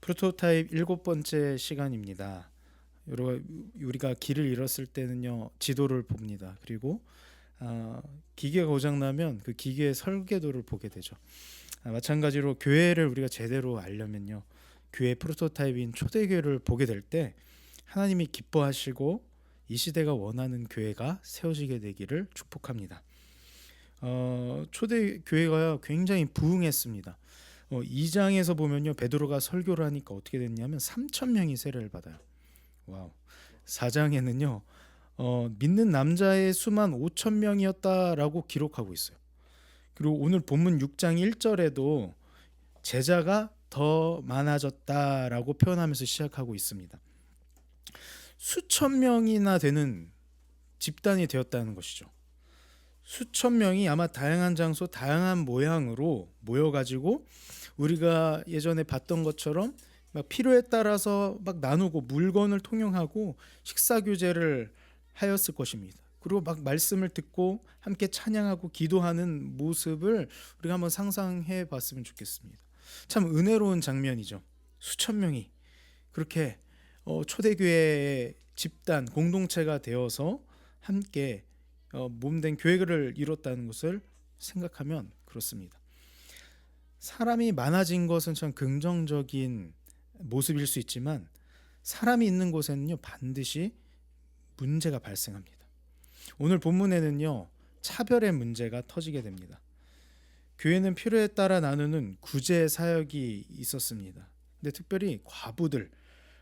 프로토타입 일곱 번째 시간입니다. 우리가 길을 잃었을 때는요, 지도를 봅니다. 그리고 기계가 고장나면 그 기계의 설계도를 보게 되죠. 마찬가지로 교회를 우리가 제대로 알려면요, 교회 프로토타입인 초대교회를 보게 될 때 하나님이 기뻐하시고 이 시대가 원하는 교회가 세워지게 되기를 축복합니다. 초대교회가 굉장히 부흥했습니다. 2장에서 보면요, 베드로가 설교를 하니까 어떻게 됐냐면 3천 명이 세례를 받아요. 와우. 4장에는요, 믿는 남자의 수만 5천 명이었다라고 기록하고 있어요. 그리고 오늘 본문 6장 1절에도 제자가 더 많아졌다라고 표현하면서 시작하고 있습니다. 수천 명이나 되는 집단이 되었다는 것이죠. 수천 명이 아마 다양한 장소, 다양한 모양으로 모여가지고 우리가 예전에 봤던 것처럼 막 필요에 따라서 막 나누고 물건을 통용하고 식사 교제를 하였을 것입니다. 그리고 막 말씀을 듣고 함께 찬양하고 기도하는 모습을 우리가 한번 상상해 봤으면 좋겠습니다. 참 은혜로운 장면이죠. 수천 명이 그렇게 초대교회의 집단 공동체가 되어서 함께 몸된 교회를 이뤘다는 것을 생각하면 그렇습니다. 사람이 많아진 것은 참 긍정적인 모습일 수 있지만 사람이 있는 곳에는요, 반드시 문제가 발생합니다. 오늘 본문에는요, 차별의 문제가 터지게 됩니다. 교회는 필요에 따라 나누는 구제 사역이 있었습니다. 근데 특별히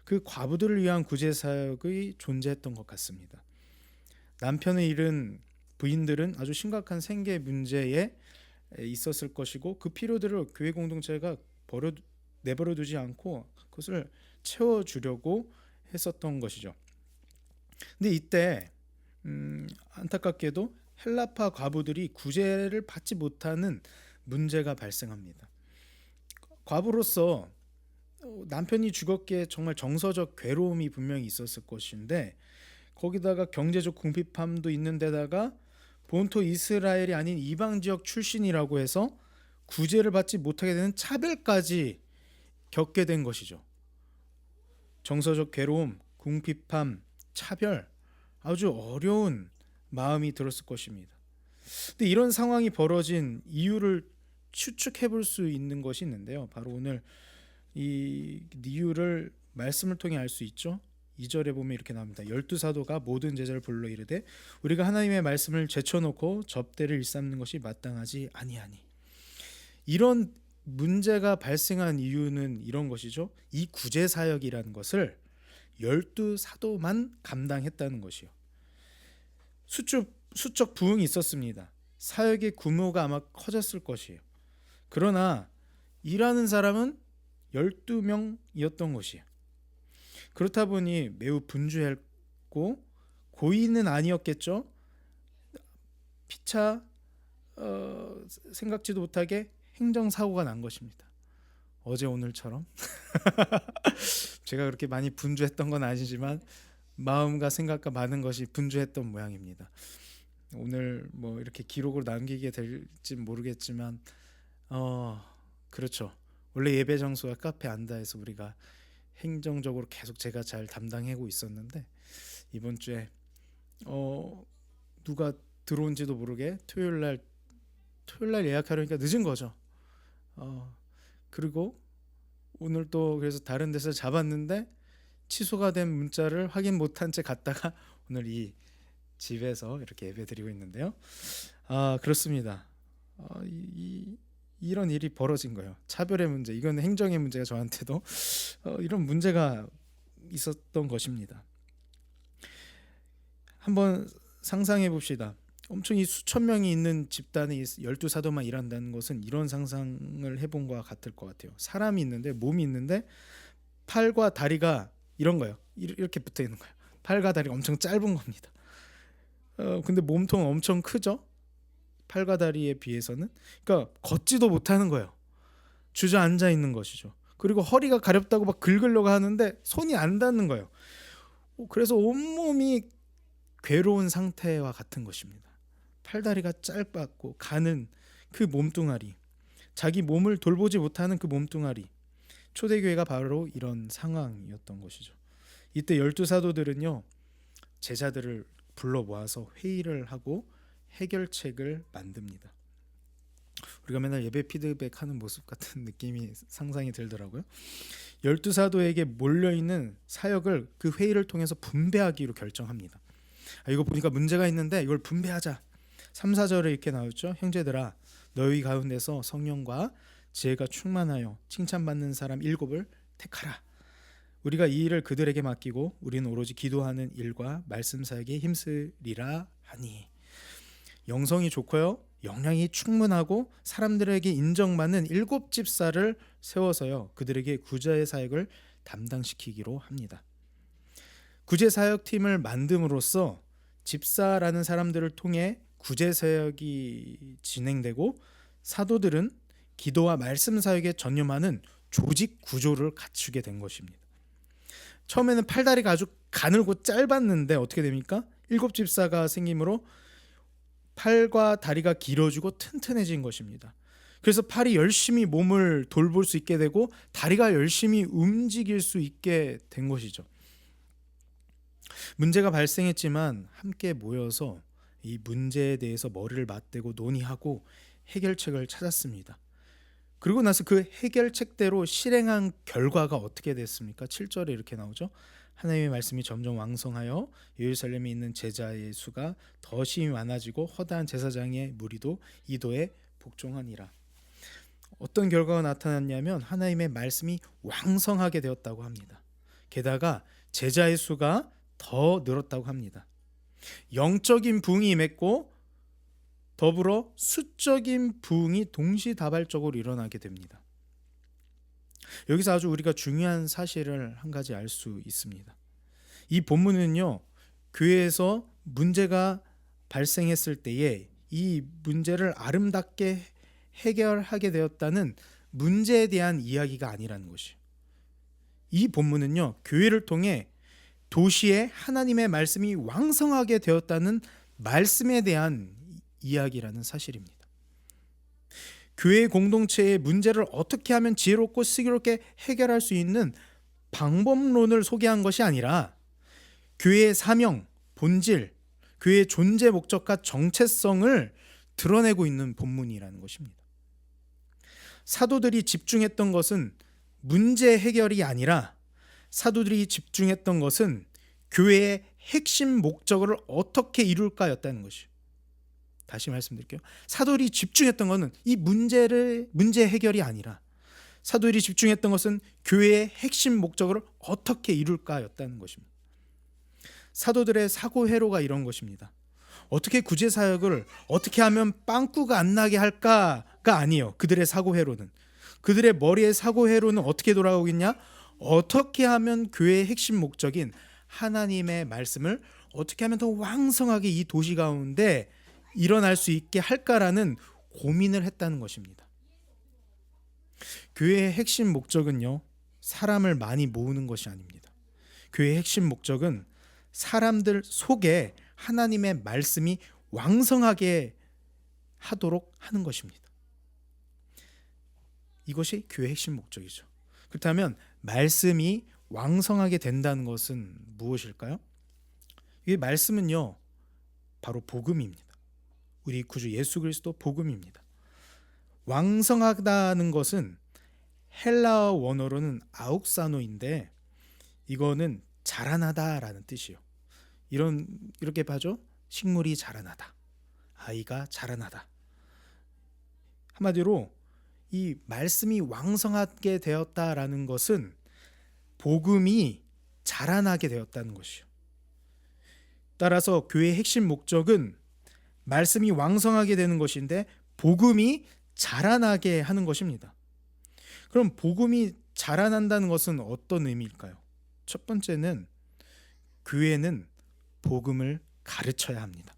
그 과부들을 위한 구제 사역이 존재했던 것 같습니다. 남편을 잃은 부인들은 아주 심각한 생계 문제에 있었을 것이고 그 필요들을 교회 공동체가 내버려 두지 않고 그것을 채워주려고 했었던 것이죠. 근데 이때 안타깝게도 헬라파 과부들이 구제를 받지 못하는 문제가 발생합니다. 과부로서 남편이 죽었기에 정말 정서적 괴로움이 분명히 있었을 것인데 거기다가 경제적 궁핍함도 있는 데다가 본토 이스라엘이 아닌 이방 지역 출신이라고 해서 구제를 받지 못하게 되는 차별까지 겪게 된 것이죠. 정서적 괴로움, 궁핍함, 차별, 아주 어려운 마음이 들었을 것입니다. 근데 이런 상황이 벌어진 이유를 추측해 볼 수 있는 것이 있는데요. 바로 오늘 이 이유를 말씀을 통해 알 수 있죠. 2절에 보면 이렇게 나옵니다. 12사도가 모든 제자를 불러 이르되 우리가 하나님의 말씀을 제쳐놓고 접대를 일삼는 것이 마땅하지 아니하니. 이런 문제가 발생한 이유는 이런 것이죠. 이 구제 사역이라는 것을 12사도만 감당했다는 것이요. 수적 부흥이 있었습니다. 사역의 규모가 아마 커졌을 것이에요. 그러나 일하는 사람은 12명이었던 것이에요. 그렇다 보니 매우 분주했고 고의는 아니었겠죠. 피차 생각지도 못하게 행정사고가 난 것입니다. 어제 오늘처럼 제가 그렇게 많이 분주했던 건 아니지만 마음과 생각과 많은 것이 분주했던 모양입니다. 오늘 뭐 이렇게 기록으로 남기게 될지 모르겠지만 그렇죠. 원래 예배 장소가 카페 안다해서 우리가 행정적으로 계속 제가 잘 담당하고 있었는데 이번 주에 누가 들어온지도 모르게 토요일 날 예약하려니까 늦은 거죠. 그리고 오늘 또 그래서 다른 데서 잡았는데 취소가 된 문자를 확인 못한 채 갔다가 오늘 이 집에서 이렇게 예배 드리고 있는데요. 그렇습니다. 이런 일이 벌어진 거예요. 차별의 문제, 이건 행정의 문제가 저한테도 이런 문제가 있었던 것입니다. 한번 상상해 봅시다. 엄청 이 수천 명이 있는 집단에 12사도만 일한다는 것은 이런 상상을 해본 것과 같을 것 같아요. 사람이 있는데, 몸이 있는데 팔과 다리가 이런 거예요. 이렇게 붙어 있는 거예요. 팔과 다리가 엄청 짧은 겁니다. 근데 몸통은 엄청 크죠. 팔과 다리에 비해서는. 그러니까 걷지도 못하는 거예요. 주저앉아 있는 것이죠. 그리고 허리가 가렵다고 막 긁으려고 하는데 손이 안 닿는 거예요. 그래서 온몸이 괴로운 상태와 같은 것입니다. 팔다리가 짧았고 가는 그 몸뚱아리, 자기 몸을 돌보지 못하는 그 몸뚱아리, 초대교회가 바로 이런 상황이었던 것이죠. 이때 12사도들은요, 제자들을 불러 모아서 회의를 하고 해결책을 만듭니다. 우리가 맨날 예배 피드백하는 모습 같은 느낌이 상상이 들더라고요. 12사도에게 몰려있는 사역을 그 회의를 통해서 분배하기로 결정합니다. 이거 보니까 문제가 있는데 이걸 분배하자. 3, 4절에 이렇게 나오죠. 형제들아, 너희 가운데서 성령과 지혜가 충만하여 칭찬받는 사람 7을 택하라. 우리가 이 일을 그들에게 맡기고 우리는 오로지 기도하는 일과 말씀 사역에 힘쓰리라 하니. 영성이 좋고요, 역량이 충만하고 사람들에게 인정받는 7집사를 세워서요, 그들에게 구제의 사역을 담당시키기로 합니다. 구제 사역팀을 만듦으로써 집사라는 사람들을 통해 구제 사역이 진행되고, 사도들은 기도와 말씀 사역에 전념하는 조직 구조를 갖추게 된 것입니다. 처음에는 팔다리가 아주 가늘고 짧았는데 어떻게 됩니까? 7집사가 생김으로 팔과 다리가 길어지고 튼튼해진 것입니다. 그래서 팔이 열심히 몸을 돌볼 수 있게 되고 다리가 열심히 움직일 수 있게 된 것이죠. 문제가 발생했지만 함께 모여서 이 문제에 대해서 머리를 맞대고 논의하고 해결책을 찾았습니다. 그리고 나서 그 해결책대로 실행한 결과가 어떻게 됐습니까? 7절에 이렇게 나오죠. 하나님의 말씀이 점점 왕성하여 예루살렘에 있는 제자의 수가 더 심히 많아지고 허다한 제사장의 무리도 이도에 복종하니라. 어떤 결과가 나타났냐면 하나님의 말씀이 왕성하게 되었다고 합니다. 게다가 제자의 수가 더 늘었다고 합니다. 영적인 부흥이 임했고 더불어 수적인 부흥이 동시다발적으로 일어나게 됩니다. 여기서 아주 우리가 중요한 사실을 한 가지 알 수 있습니다. 이 본문은요, 교회에서 문제가 발생했을 때에 이 문제를 아름답게 해결하게 되었다는 문제에 대한 이야기가 아니라는 것이에요. 이 본문은요, 교회를 통해 도시에 하나님의 말씀이 왕성하게 되었다는 말씀에 대한 이야기라는 사실입니다. 교회 공동체의 문제를 어떻게 하면 지혜롭고 슬기롭게 해결할 수 있는 방법론을 소개한 것이 아니라 교회의 사명, 본질, 교회의 존재 목적과 정체성을 드러내고 있는 본문이라는 것입니다. 사도들이 집중했던 것은 문제 해결이 아니라 사도들이 집중했던 것은 교회의 핵심 목적을 어떻게 이룰까였다는 것이죠. 다시 말씀드릴게요. 사도들이 집중했던 것은 이 문제 해결이 아니라 사도들이 집중했던 것은 교회의 핵심 목적을 어떻게 이룰까였다는 것입니다. 사도들의 사고 회로가 이런 것입니다. 어떻게 구제 사역을 어떻게 하면 빵꾸가 안 나게 할까가 아니에요. 그들의 사고 회로는, 그들의 머리의 사고 회로는 어떻게 돌아오겠냐? 어떻게 하면 교회의 핵심 목적인 하나님의 말씀을 어떻게 하면 더 왕성하게 이 도시 가운데 일어날 수 있게 할까라는 고민을 했다는 것입니다. 교회의 핵심 목적은요, 사람을 많이 모으는 것이 아닙니다. 교회의 핵심 목적은 사람들 속에 하나님의 말씀이 왕성하게 하도록 하는 것입니다. 이것이 교회의 핵심 목적이죠. 그렇다면 말씀이 왕성하게 된다는 것은 무엇일까요? 이 말씀은요, 바로 복음입니다. 우리 구주 예수 그리스도 복음입니다. 왕성하다는 것은 헬라어 원어로는 아욱사노인데 이거는 자라나다라는 뜻이에요. 이렇게 봐죠. 식물이 자라나다, 아이가 자라나다. 한마디로 이 말씀이 왕성하게 되었다라는 것은 복음이 자라나게 되었다는 것이요. 따라서 교회의 핵심 목적은 말씀이 왕성하게 되는 것인데 복음이 자라나게 하는 것입니다. 그럼 복음이 자라난다는 것은 어떤 의미일까요? 첫 번째는 교회는 복음을 가르쳐야 합니다.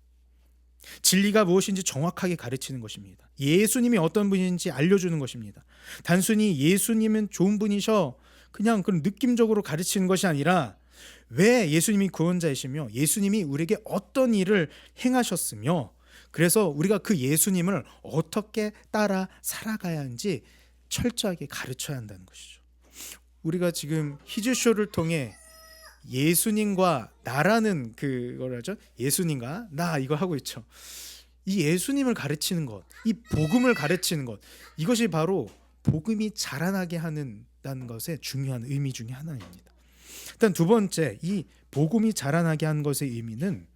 진리가 무엇인지 정확하게 가르치는 것입니다. 예수님이 어떤 분인지 알려주는 것입니다. 단순히 예수님은 좋은 분이셔 그냥 그런 느낌적으로 가르치는 것이 아니라 왜 예수님이 구원자이시며 예수님이 우리에게 어떤 일을 행하셨으며 그래서 우리가 그 예수님을 어떻게 따라 살아가야 하는지 철저하게 가르쳐야 한다는 것이죠. 우리가 지금 히즈쇼를 통해 예수님과 나라는 그걸 하죠. 예수님과 나 이거 하고 있죠. 이 예수님을 가르치는 것, 이 복음을 가르치는 것, 이것이 바로 복음이 자라나게 하는다는 것의 중요한 의미 중에 하나입니다. 일단 두 번째, 이 복음이 자라나게 하는 것의 의미는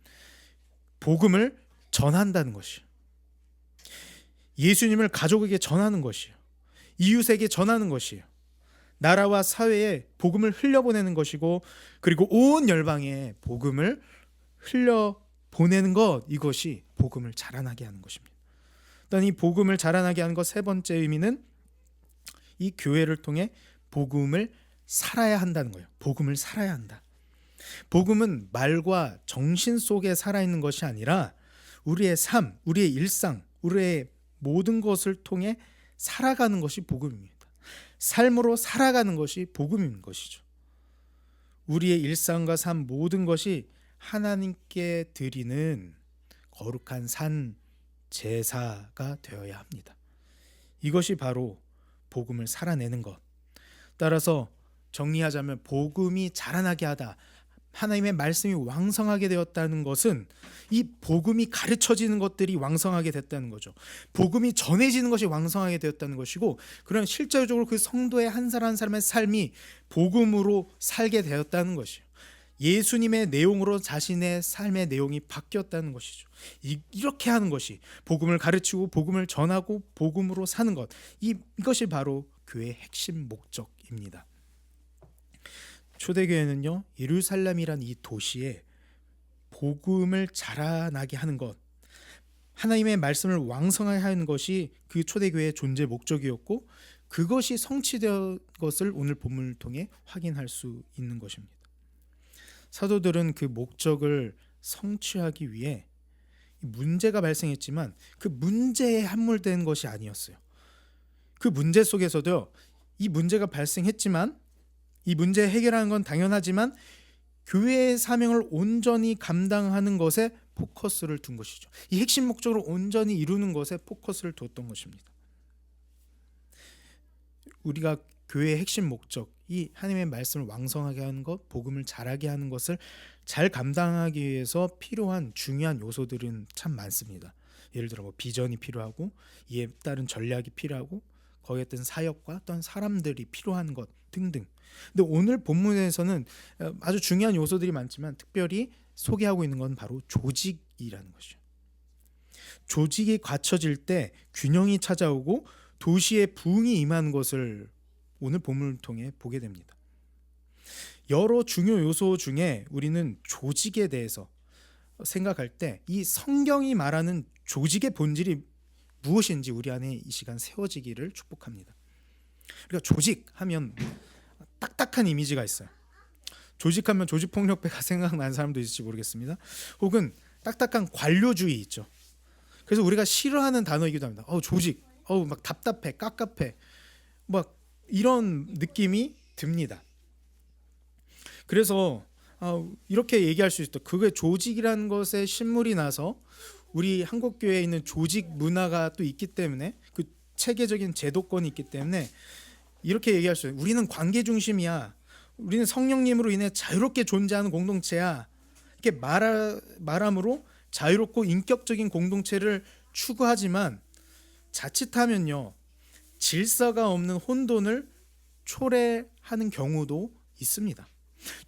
복음을 전한다는 것이에요. 예수님을 가족에게 전하는 것이에요. 이웃에게 전하는 것이에요. 나라와 사회에 복음을 흘려보내는 것이고, 그리고 온 열방에 복음을 흘려보내는 것, 이것이 복음을 자라나게 하는 것입니다. 일단 이 복음을 자라나게 하는 것 세 번째 의미는 이 교회를 통해 복음을 살아야 한다는 거예요. 복음을 살아야 한다. 복음은 말과 정신 속에 살아있는 것이 아니라 우리의 삶, 우리의 일상, 우리의 모든 것을 통해 살아가는 것이 복음입니다. 삶으로 살아가는 것이 복음인 것이죠. 우리의 일상과 삶 모든 것이 하나님께 드리는 거룩한 산 제사가 되어야 합니다. 이것이 바로 복음을 살아내는 것. 따라서 정리하자면 복음이 자라나게 하다, 하나님의 말씀이 왕성하게 되었다는 것은 이 복음이 가르쳐지는 것들이 왕성하게 됐다는 거죠. 복음이 전해지는 것이 왕성하게 되었다는 것이고, 그런 실제적으로 그 성도의 한 사람 한 사람의 삶이 복음으로 살게 되었다는 것이에요. 예수님의 내용으로 자신의 삶의 내용이 바뀌었다는 것이죠. 이렇게 하는 것이 복음을 가르치고 복음을 전하고 복음으로 사는 것, 이것이 바로 교회의 핵심 목적입니다. 초대교회는요, 예루살렘이란 이 도시에 복음을 자라나게 하는 것, 하나님의 말씀을 왕성하게 하는 것이 그 초대교회의 존재 목적이었고, 그것이 성취된 것을 오늘 본문을 통해 확인할 수 있는 것입니다. 사도들은 그 목적을 성취하기 위해 문제가 발생했지만 그 문제에 함몰된 것이 아니었어요. 그 문제 속에서도 이 문제가 발생했지만, 이 문제 해결하는 건 당연하지만 교회의 사명을 온전히 감당하는 것에 포커스를 둔 것이죠. 이 핵심 목적으로 온전히 이루는 것에 포커스를 두었던 것입니다. 우리가 교회의 핵심 목적, 이 하나님의 말씀을 왕성하게 하는 것, 복음을 잘하게 하는 것을 잘 감당하기 위해서 필요한 중요한 요소들은 참 많습니다. 예를 들어 비전이 필요하고, 이에 따른 전략이 필요하고, 거기에 따른 사역과 또한 사람들이 필요한 것 등등. 근데 오늘 본문에서는 아주 중요한 요소들이 많지만 특별히 소개하고 있는 건 바로 조직이라는 것이죠. 조직이 갖춰질 때 균형이 찾아오고 도시의 부흥이 임하는 것을 오늘 본문을 통해 보게 됩니다. 여러 중요 요소 중에 우리는 조직에 대해서 생각할 때 이 성경이 말하는 조직의 본질이 무엇인지 우리 안에 이 시간 세워지기를 축복합니다. 그러니까 조직하면 딱딱한 이미지가 있어요. 조직하면 조직폭력배가 생각나는 사람도 있을지 모르겠습니다. 혹은 딱딱한 관료주의 있죠. 그래서 우리가 싫어하는 단어이기도 합니다. 조직, 막 답답해, 깝깝해, 막 이런 느낌이 듭니다. 그래서 이렇게 얘기할 수 있다. 그게 조직이라는 것에 신물이 나서 우리 한국교회에 있는 조직 문화가 또 있기 때문에, 그 체계적인 제도권이 있기 때문에 이렇게 얘기할 수 있어요. 우리는 관계 중심이야. 우리는 성령님으로 인해 자유롭게 존재하는 공동체야. 이렇게 말함으로 자유롭고 인격적인 공동체를 추구하지만 자칫하면요, 질서가 없는 혼돈을 초래하는 경우도 있습니다.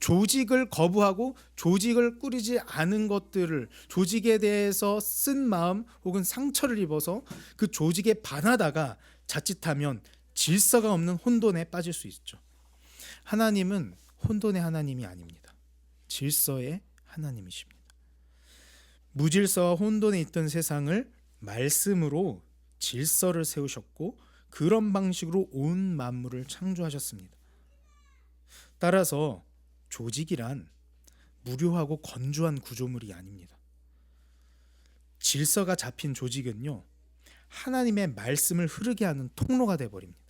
조직을 거부하고 조직을 꾸리지 않은 것들을, 조직에 대해서 쓴 마음 혹은 상처를 입어서 그 조직에 반하다가 자칫하면 질서가 없는 혼돈에 빠질 수 있죠. 하나님은 혼돈의 하나님이 아닙니다. 질서의 하나님이십니다. 무질서와 혼돈에 있던 세상을 말씀으로 질서를 세우셨고, 그런 방식으로 온 만물을 창조하셨습니다. 따라서 조직이란 무료하고 건조한 구조물이 아닙니다. 질서가 잡힌 조직은요, 하나님의 말씀을 흐르게 하는 통로가 되어버립니다.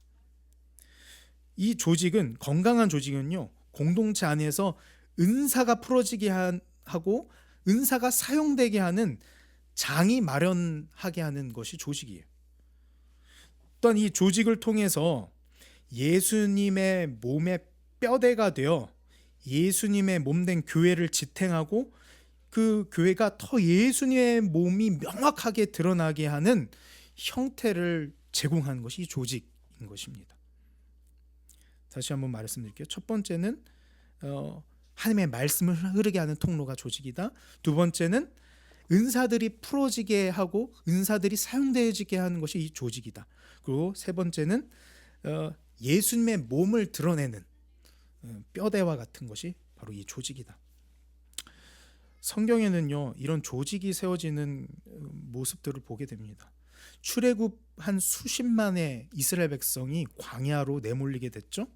이 조직은, 건강한 조직은요, 공동체 안에서 은사가 풀어지게 하고 은사가 사용되게 하는 장이 마련하게 하는 것이 조직이에요. 또한 이 조직을 통해서 예수님의 몸의 뼈대가 되어 예수님의 몸된 교회를 지탱하고 그 교회가 더 예수님의 몸이 명확하게 드러나게 하는 형태를 제공하는 것이 이 조직인 것입니다. 다시 한번 말씀드릴게요. 첫 번째는 하나님의 말씀을 흐르게 하는 통로가 조직이다. 두 번째는 은사들이 풀어지게 하고 은사들이 사용되어지게 하는 것이 이 조직이다. 그리고 세 번째는 예수님의 몸을 드러내는 뼈대와 같은 것이 바로 이 조직이다. 성경에는요, 이런 조직이 세워지는 모습들을 보게 됩니다. 출애굽 한 수십만의 이스라엘 백성이 광야로 내몰리게 됐죠.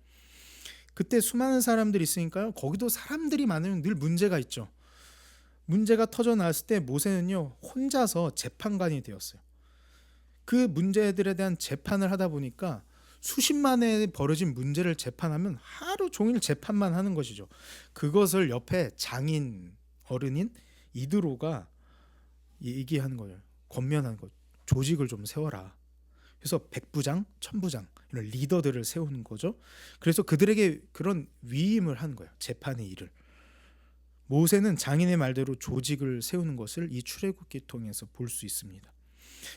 그때 수많은 사람들이 있으니까요, 거기도 사람들이 많으면 늘 문제가 있죠. 문제가 터져 나왔을 때 모세는요, 혼자서 재판관이 되었어요. 그 문제들에 대한 재판을 하다 보니까 수십만에 벌어진 문제를 재판하면 하루 종일 재판만 하는 것이죠. 그것을 옆에 장인 어른인 이드로가 얘기하는 거예요. 권면하는 거. 조직을 좀 세워라. 그래서 백부장, 천부장 이런 리더들을 세우는 거죠. 그래서 그들에게 그런 위임을 하는 거예요. 재판의 일을. 모세는 장인의 말대로 조직을 세우는 것을 이 출애굽기 통해서 볼 수 있습니다.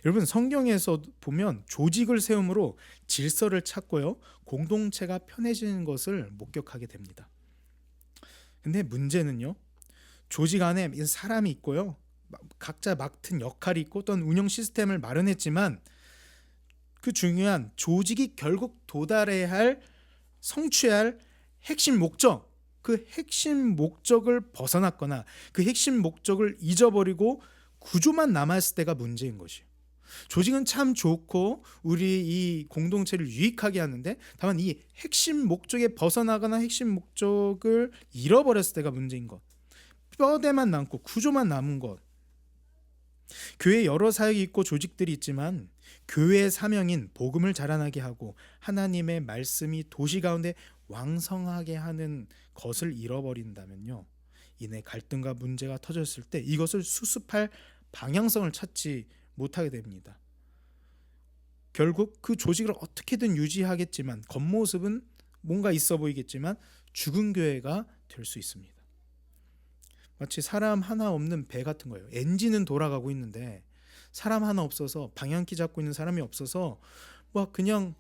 여러분, 성경에서 보면 조직을 세움으로 질서를 찾고요, 공동체가 편해지는 것을 목격하게 됩니다. 근데 문제는요, 조직 안에 사람이 있고요, 각자 맡은 역할이 있고 또는 운영 시스템을 마련했지만 그 중요한 조직이 결국 도달해야 할, 성취해야 할 핵심 목적, 그 핵심 목적을 벗어났거나 그 핵심 목적을 잊어버리고 구조만 남았을 때가 문제인 것이에요. 조직은 참 좋고 우리 이 공동체를 유익하게 하는데, 다만 이 핵심 목적에 벗어나거나 핵심 목적을 잃어버렸을 때가 문제인 것. 뼈대만 남고 구조만 남은 것. 교회에 여러 사역이 있고 조직들이 있지만 교회의 사명인 복음을 자라나게 하고 하나님의 말씀이 도시 가운데 왕성하게 하는 것을 잃어버린다면요, 이내 갈등과 문제가 터졌을 때 이것을 수습할 방향성을 찾지 못하게 됩니다. 결국 그 조직을 어떻게든 유지하겠지만 겉모습은 뭔가 있어 보이겠지만 죽은 교회가 될 수 있습니다. 마치 사람 하나 없는 배 같은 거예요. 엔진은 돌아가고 있는데 사람 하나 없어서, 방향키 잡고 있는 사람이 없어서 막 그냥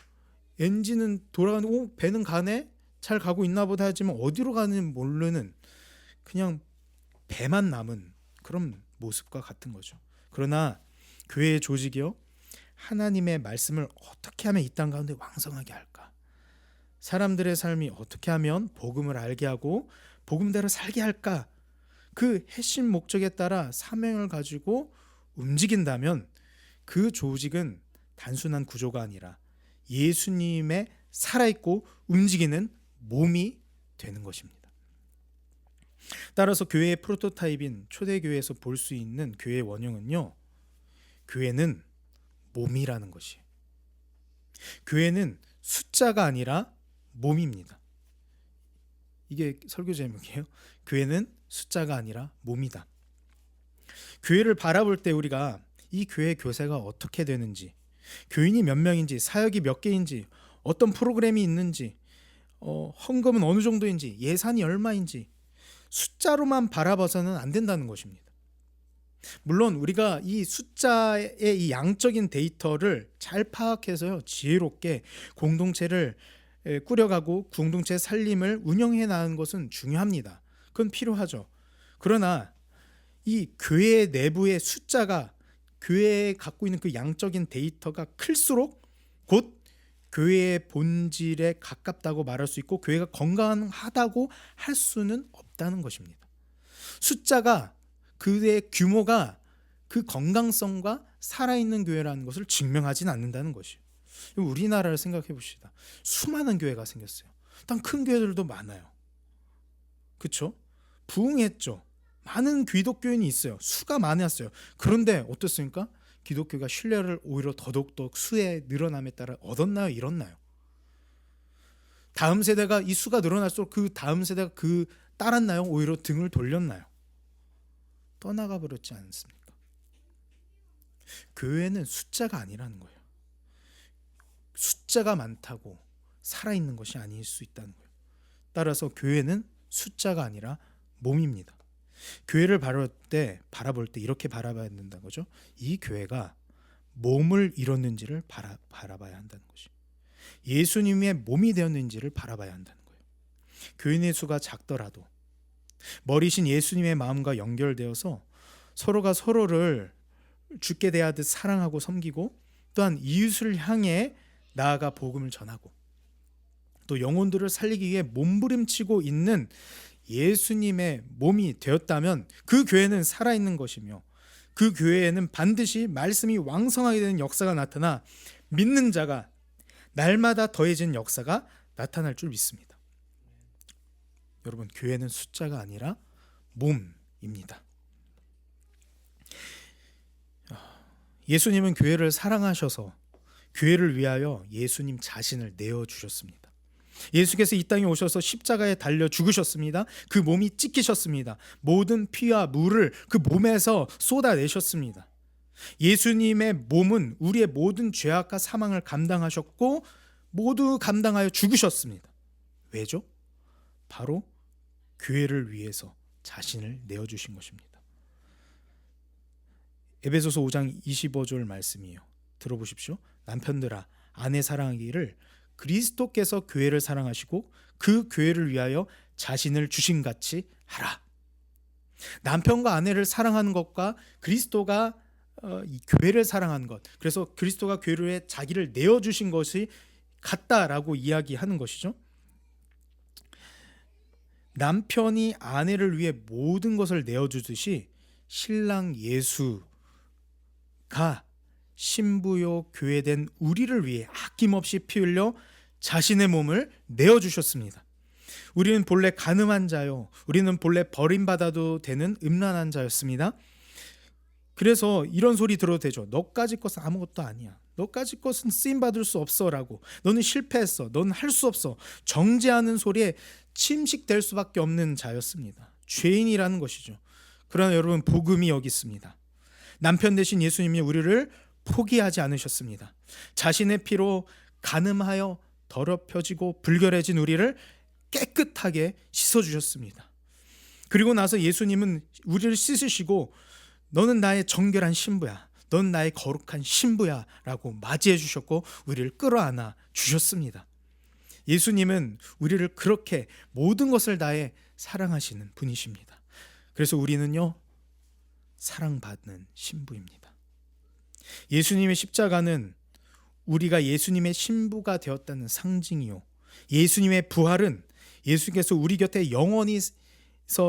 엔진은 돌아가는, 배는 가네? 잘 가고 있나 보다 하지만 어디로 가는지 모르는 그냥 배만 남은 그런 모습과 같은 거죠. 그러나 교회의 조직이요, 하나님의 말씀을 어떻게 하면 이 땅 가운데 왕성하게 할까? 사람들의 삶이 어떻게 하면 복음을 알게 하고 복음대로 살게 할까? 그 핵심 목적에 따라 사명을 가지고 움직인다면 그 조직은 단순한 구조가 아니라 예수님의 살아있고 움직이는 몸이 되는 것입니다. 따라서 교회의 프로토타입인 초대교회에서 볼 수 있는 교회의 원형은요, 교회는 몸이라는 것이에요. 교회는 숫자가 아니라 몸입니다. 이게 설교 제목이에요. 교회는 숫자가 아니라 몸이다. 교회를 바라볼 때 우리가 이 교회 교세가 어떻게 되는지, 교인이 몇 명인지, 사역이 몇 개인지, 어떤 프로그램이 있는지, 헌금은 어느 정도인지, 예산이 얼마인지 숫자로만 바라봐서는 안 된다는 것입니다. 물론 우리가 이 숫자의 이 양적인 데이터를 잘 파악해서요, 지혜롭게 공동체를 꾸려가고 공동체 살림을 운영해 나가는 것은 중요합니다. 그건 필요하죠. 그러나 이 교회 내부의 숫자가, 교회에 갖고 있는 그 양적인 데이터가 클수록 곧 교회의 본질에 가깝다고 말할 수 있고 교회가 건강하다고 할 수는 없다는 것입니다. 숫자가, 그의 규모가 그 건강성과 살아있는 교회라는 것을 증명하지는 않는다는 것이에요. 우리나라를 생각해 봅시다. 수많은 교회가 생겼어요. 단 큰 교회들도 많아요. 그렇죠? 부흥했죠. 많은 기독교인이 있어요. 수가 많았어요. 그런데 어떻습니까? 기독교가 신뢰를 오히려 더더욱 수의 늘어남에 따라 얻었나요? 잃었나요? 다음 세대가 이 수가 늘어날수록 그 다음 세대가 그 따랐나요? 오히려 등을 돌렸나요? 떠나가 버렸지 않습니까? 교회는 숫자가 아니라는 거예요. 숫자가 많다고 살아있는 것이 아닐 수 있다는 거예요. 따라서 교회는 숫자가 아니라 몸입니다. 교회를 바라볼 때 이렇게 바라봐야 된다는 거죠. 이 교회가 몸을 이뤘는지를 바라봐야 한다는 것이, 예수님의 몸이 되었는지를 바라봐야 한다는 거예요. 교인의 수가 작더라도 머리신 예수님의 마음과 연결되어서 서로가 서로를 주께 대하듯 사랑하고 섬기고, 또한 이웃을 향해 나아가 복음을 전하고, 또 영혼들을 살리기 위해 몸부림치고 있는 예수님의 몸이 되었다면 그 교회는 살아있는 것이며, 그 교회에는 반드시 말씀이 왕성하게 되는 역사가 나타나 믿는 자가 날마다 더해진 역사가 나타날 줄 믿습니다. 여러분, 교회는 숫자가 아니라 몸입니다. 예수님은 교회를 사랑하셔서 교회를 위하여 예수님 자신을 내어주셨습니다. 예수께서 이 땅에 오셔서 십자가에 달려 죽으셨습니다. 그 몸이 찢기셨습니다. 모든 피와 물을 그 몸에서 쏟아내셨습니다. 예수님의 몸은 우리의 모든 죄악과 사망을 감당하셨고 모두 감당하여 죽으셨습니다. 왜죠? 바로 교회를 위해서 자신을 내어주신 것입니다. 에베소서 5장 25절 말씀이에요. 들어보십시오. 남편들아, 아내 사랑하기를 그리스도께서 교회를 사랑하시고 그 교회를 위하여 자신을 주신같이 하라. 남편과 아내를 사랑하는 것과 그리스도가 이 교회를 사랑하는 것, 그래서 그리스도가 교회를 위해 자기를 내어주신 것이 같다라고 이야기하는 것이죠. 남편이 아내를 위해 모든 것을 내어주듯이 신랑 예수가 신부요 교회된 우리를 위해 아낌없이 피 흘려 자신의 몸을 내어주셨습니다. 우리는 본래 간음한 자요, 우리는 본래 버림받아도 되는 음란한 자였습니다. 그래서 이런 소리 들어도 되죠. 너까지 것은 아무것도 아니야, 너까지 것은 쓰임받을 수 없어 라고, 너는 실패했어, 너는 할 수 없어, 정죄하는 소리에 침식될 수밖에 없는 자였습니다. 죄인이라는 것이죠. 그러나 여러분, 복음이 여기 있습니다. 남편 되신 예수님이 우리를 포기하지 않으셨습니다. 자신의 피로 간음하여 더럽혀지고 불결해진 우리를 깨끗하게 씻어주셨습니다. 그리고 나서 예수님은 우리를 씻으시고 너는 나의 정결한 신부야, 넌 나의 거룩한 신부야 라고 맞이해 주셨고 우리를 끌어안아 주셨습니다. 예수님은 우리를 그렇게 모든 것을 다해 사랑하시는 분이십니다. 그래서 우리는요, 사랑받는 신부입니다. 예수님의 십자가는 우리가 예수님의 신부가 되었다는 상징이요, 예수님의 부활은 예수께서 우리 곁에 영원히서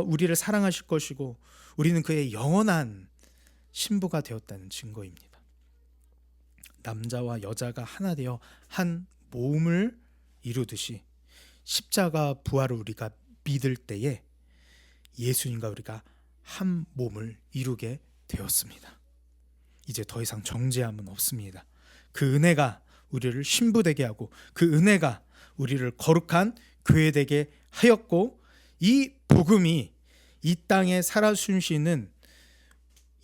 우리를 사랑하실 것이고 우리는 그의 영원한 신부가 되었다는 증거입니다. 남자와 여자가 하나 되어 한 몸을 이루듯이 십자가 부활을 우리가 믿을 때에 예수님과 우리가 한 몸을 이루게 되었습니다. 이제 더 이상 정죄함은 없습니다. 그 은혜가 우리를 신부되게 하고 그 은혜가 우리를 거룩한 교회되게 하였고, 이 복음이 이 땅에 살아 숨쉬는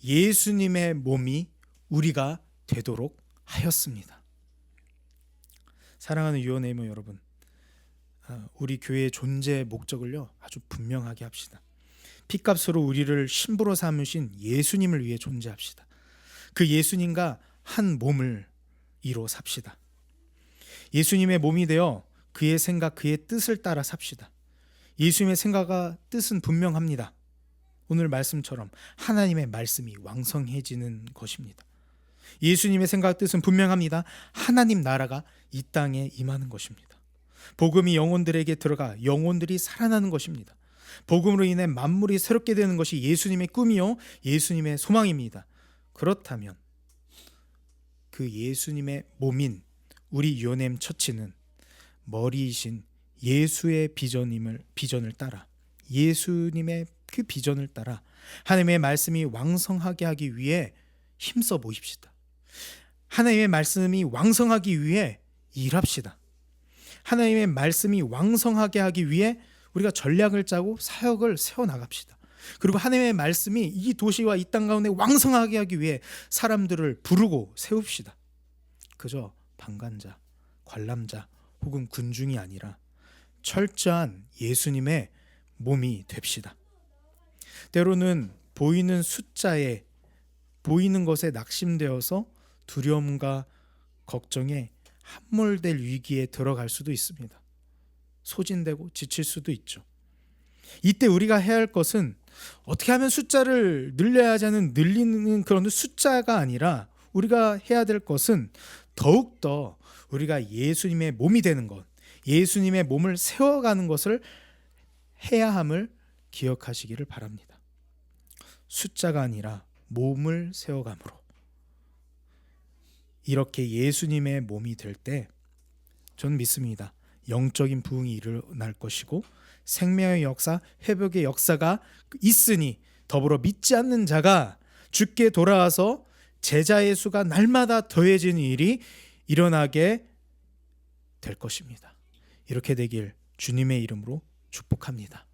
예수님의 몸이 우리가 되도록 하였습니다. 사랑하는 유언네이머 여러분, 우리 교회의 존재의 목적을요 아주 분명하게 합시다. 핏값으로 우리를 신부로 삼으신 예수님을 위해 존재합시다. 그 예수님과 한 몸을 이뤄 삽시다. 예수님의 몸이 되어 그의 생각, 그의 뜻을 따라 삽시다. 예수님의 생각과 뜻은 분명합니다. 오늘 말씀처럼 하나님의 말씀이 왕성해지는 것입니다. 예수님의 생각, 뜻은 분명합니다. 하나님 나라가 이 땅에 임하는 것입니다. 복음이 영혼들에게 들어가 영혼들이 살아나는 것입니다. 복음으로 인해 만물이 새롭게 되는 것이 예수님의 꿈이요 예수님의 소망입니다. 그렇다면 그 예수님의 몸인 우리 유언네임 처치는 머리이신 예수의 비전을 따라, 예수님의 그 비전을 따라 하나님의 말씀이 왕성하게 하기 위해 힘써 보십시다. 하나님의 말씀이 왕성하기 위해 일합시다. 하나님의 말씀이 왕성하게 하기 위해 우리가 전략을 짜고 사역을 세워나갑시다. 그리고 하나님의 말씀이 이 도시와 이 땅 가운데 왕성하게 하기 위해 사람들을 부르고 세웁시다. 그저 방관자, 관람자 혹은 군중이 아니라 철저한 예수님의 몸이 됩시다. 때로는 보이는 숫자에, 보이는 것에 낙심되어서 두려움과 걱정에 함몰될 위기에 들어갈 수도 있습니다. 소진되고 지칠 수도 있죠. 이때 우리가 해야 할 것은 어떻게 하면 숫자를 늘려야 하자는 늘리는 그런 숫자가 아니라, 우리가 해야 될 것은 더욱더 우리가 예수님의 몸이 되는 것, 예수님의 몸을 세워가는 것을 해야 함을 기억하시기를 바랍니다. 숫자가 아니라 몸을 세워감으로 이렇게 예수님의 몸이 될 때 저는 믿습니다. 영적인 부흥이 일어날 것이고 생명의 역사, 회복의 역사가 있으니 더불어 믿지 않는 자가 주께 돌아와서 제자의 수가 날마다 더해지는 일이 일어나게 될 것입니다. 이렇게 되길 주님의 이름으로 축복합니다.